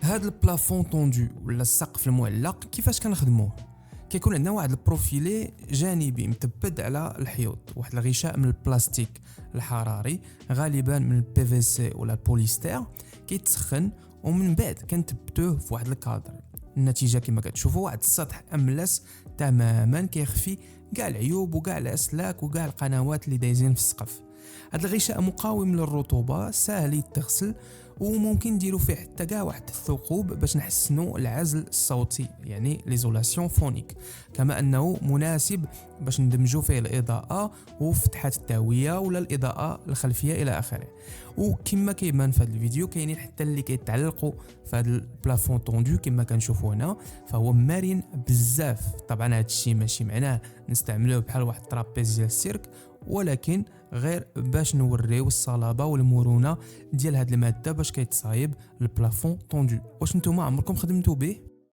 هاد البلافون طوندو ولا السقف المعلق كيفاش كنخدموه؟ كيكون عندنا واحد البروفيلي جانبي مثبت على الحيوط، واحد الغشاء من البلاستيك الحراري غالبا من البي في سي ولا البوليستر، كيتسخن ومن بعد كنثبتوه في واحد الكادر. النتيجه كما كتشوفوا واحد السطح املس تماما كيخفي كاع العيوب وكاع الاسلاك وكاع القنوات اللي دايزين في السقف. هذا الغشاء مقاوم للرطوبه، سهل يتغسل، وممكن نديروا فيه حتى كاع واحد الثقوب باش نحسنوا العزل الصوتي، يعني ليزولاسيون فونيك، كما انه مناسب باش ندمجوا فيه الاضاءه وفتحات التهويه ولا الاضاءه الخلفيه الى اخره. وكما كيبان في هذا الفيديو كاينين حتى اللي كيتعلقوا في هذا البلافون طوندو كما كنشوفوا هنا، فهو مرن بزاف. طبعا هذا الشيء ماشي معناه نستعملوه بحال واحد الطرابيز ديال السيرك، ولكن غير باش نوريو الصلابه والمرونه ديال هاد الماده باش كيتصايب البلافون طوندو. واش نتوما عمركم خدمتوا به؟